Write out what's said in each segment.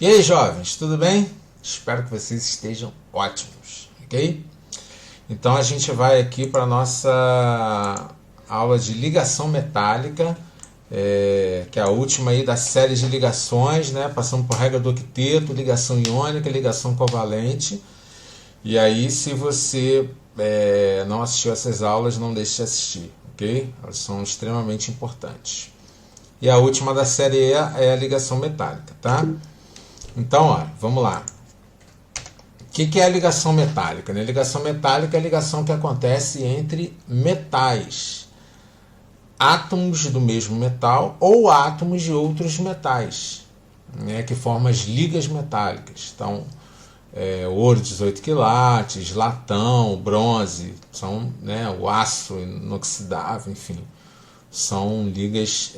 E aí, jovens, tudo bem? Espero que vocês estejam ótimos, ok? Então a gente vai aqui para a nossa aula de ligação metálica, que é a última aí da série de ligações, né? Passando por regra do octeto, ligação iônica, ligação covalente. E aí, se você não assistiu essas aulas, não deixe de assistir, ok? Elas são extremamente importantes. E a última da série é a ligação metálica, tá? Então, ó, vamos lá. O que é a ligação metálica? A ligação metálica é a ligação que acontece entre metais, átomos do mesmo metal ou átomos de outros metais, né, que formam as ligas metálicas. Então, ouro 18 quilates, latão, bronze, são, né, o aço inoxidável, enfim, são ligas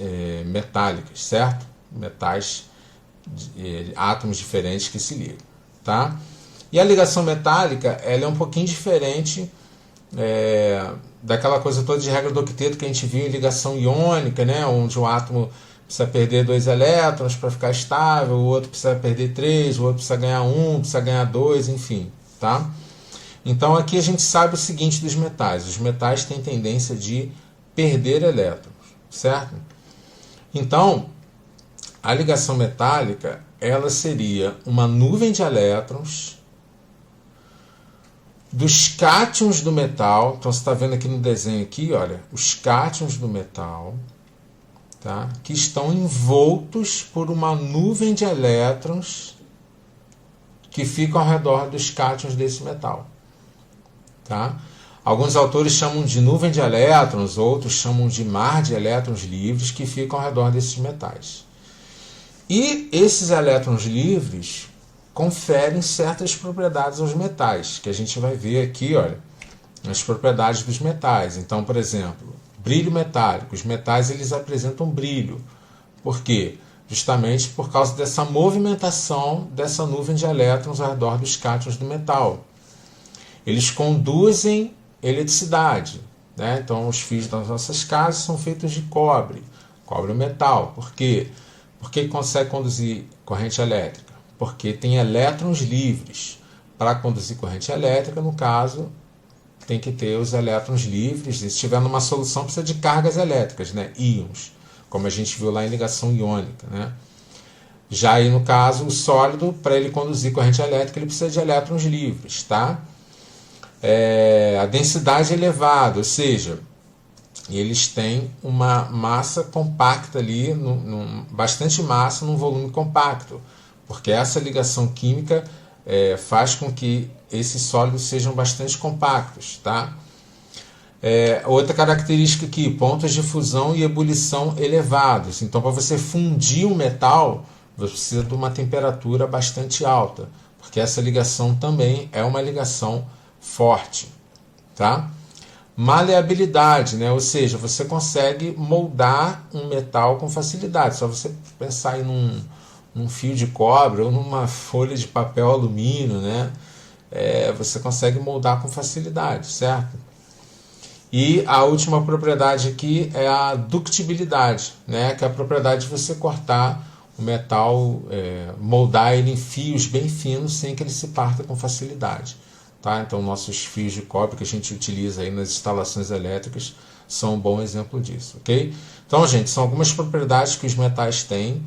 metálicas, certo? Metais, átomos diferentes que se ligam, tá? E a ligação metálica, ela é um pouquinho diferente daquela coisa toda de regra do octeto que a gente viu em ligação iônica, né? Onde o átomo precisa perder 2 elétrons para ficar estável, o outro precisa perder 3, o outro precisa ganhar 1, precisa ganhar 2, enfim, tá? Então aqui a gente sabe o seguinte dos metais: os metais têm tendência de perder elétrons, certo? Então, a ligação metálica, ela seria uma nuvem de elétrons dos cátions do metal. Então você está vendo aqui no desenho aqui, olha, os cátions do metal, tá? Que estão envoltos por uma nuvem de elétrons que ficam ao redor dos cátions desse metal, tá? Alguns autores chamam de nuvem de elétrons, outros chamam de mar de elétrons livres que ficam ao redor desses metais. E esses elétrons livres conferem certas propriedades aos metais, que a gente vai ver aqui, olha, as propriedades dos metais. Então, por exemplo, brilho metálico. Os metais, eles apresentam brilho. Por quê? Justamente por causa dessa movimentação dessa nuvem de elétrons ao redor dos cátions do metal. Eles conduzem eletricidade, né? Então, os fios das nossas casas são feitos de cobre. Cobre é metal. Por quê? Porque consegue conduzir corrente elétrica? Porque tem elétrons livres. Para conduzir corrente elétrica, no caso, tem que ter os elétrons livres. Se estiver numa solução, precisa de cargas elétricas, né? Íons, como a gente viu lá em ligação iônica, né? Já aí, no caso, o sólido, para ele conduzir corrente elétrica, ele precisa de elétrons livres, tá? A densidade é elevada, ou seja, eles têm uma massa compacta ali, bastante massa num volume compacto, porque essa ligação química faz com que esses sólidos sejam bastante compactos, tá? Outra característica aqui, pontos de fusão e ebulição elevados. Então, para você fundir um metal, você precisa de uma temperatura bastante alta, porque essa ligação também é uma ligação forte, tá? Maleabilidade, né? Ou seja, você consegue moldar um metal com facilidade. Só você pensar em num fio de cobre ou numa folha de papel alumínio, né? Você consegue moldar com facilidade, certo? E a última propriedade aqui é a ductibilidade, né? Que é a propriedade de você cortar o metal, moldar ele em fios bem finos sem que ele se parta com facilidade. Tá? Então, nossos fios de cobre que a gente utiliza aí nas instalações elétricas são um bom exemplo disso, ok? Então, gente, são algumas propriedades que os metais têm,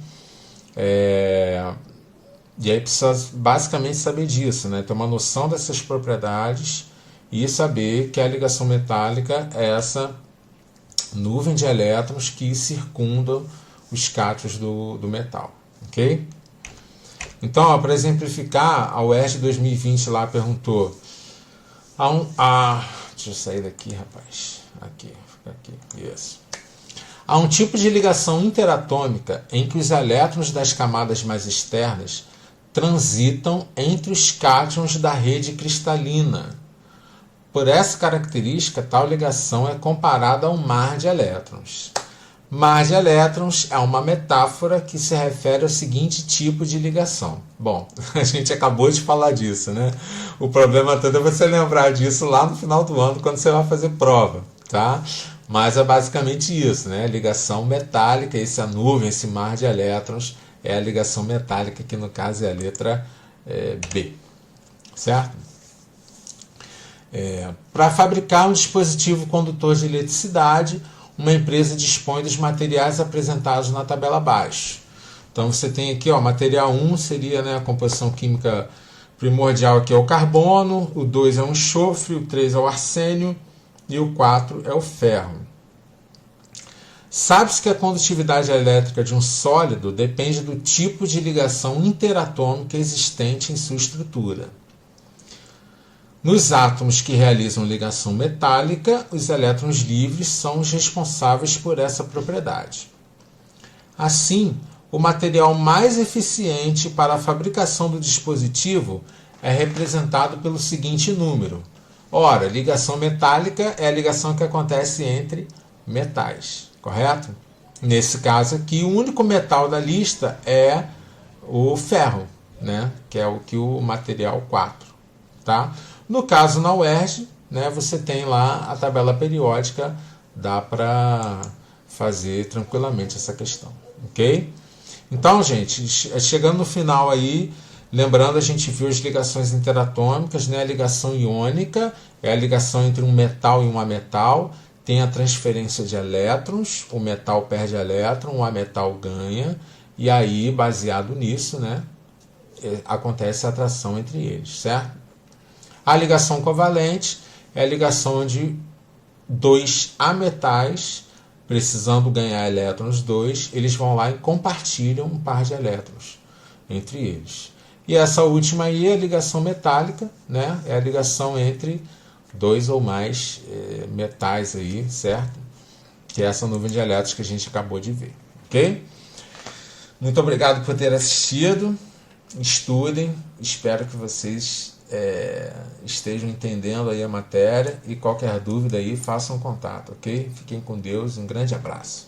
e aí precisa basicamente saber disso, né? Ter uma noção dessas propriedades e saber que a ligação metálica é essa nuvem de elétrons que circundam os cátions do metal, ok? Então, para exemplificar, a UERJ 2020 lá perguntou: deixa eu sair daqui, rapaz. Aqui. Isso. Há um tipo de ligação interatômica em que os elétrons das camadas mais externas transitam entre os cátions da rede cristalina. Por essa característica, tal ligação é comparada a um mar de elétrons. Mar de elétrons é uma metáfora que se refere ao seguinte tipo de ligação. Bom, a gente acabou de falar disso, né? O problema todo é você lembrar disso lá no final do ano, quando você vai fazer prova, tá? Mas é basicamente isso, né? Ligação metálica, essa nuvem, esse mar de elétrons, é a ligação metálica, que no caso é a letra B, certo? Para fabricar um dispositivo condutor de eletricidade, uma empresa dispõe dos materiais apresentados na tabela abaixo. Então você tem aqui, material 1 seria, né, a composição química primordial, que é o carbono, o 2 é o enxofre, o 3 é o arsênio e o 4 é o ferro. Sabe-se que a condutividade elétrica de um sólido depende do tipo de ligação interatômica existente em sua estrutura. Nos átomos que realizam ligação metálica, os elétrons livres são os responsáveis por essa propriedade. Assim, o material mais eficiente para a fabricação do dispositivo é representado pelo seguinte número. Ora, ligação metálica é a ligação que acontece entre metais, correto? Nesse caso aqui, o único metal da lista é o ferro, né? Que é o material 4. Tá? No caso, na UERJ, né, você tem lá a tabela periódica, dá para fazer tranquilamente essa questão, ok? Então, gente, chegando no final aí, lembrando, a gente viu as ligações interatômicas, né? A ligação iônica é a ligação entre um metal e um ametal, tem a transferência de elétrons, o metal perde elétron, o ametal ganha, e aí, baseado nisso, né, acontece a atração entre eles, certo? A ligação covalente é a ligação onde dois ametais, precisando ganhar elétrons 2, eles vão lá e compartilham um par de elétrons entre eles. E essa última aí é a ligação metálica, né? É a ligação entre dois ou mais metais aí, certo? Que é essa nuvem de elétrons que a gente acabou de ver, ok? Muito obrigado por ter assistido. Estudem, espero que vocês estejam entendendo aí a matéria, e qualquer dúvida aí, façam contato, ok? Fiquem com Deus, um grande abraço.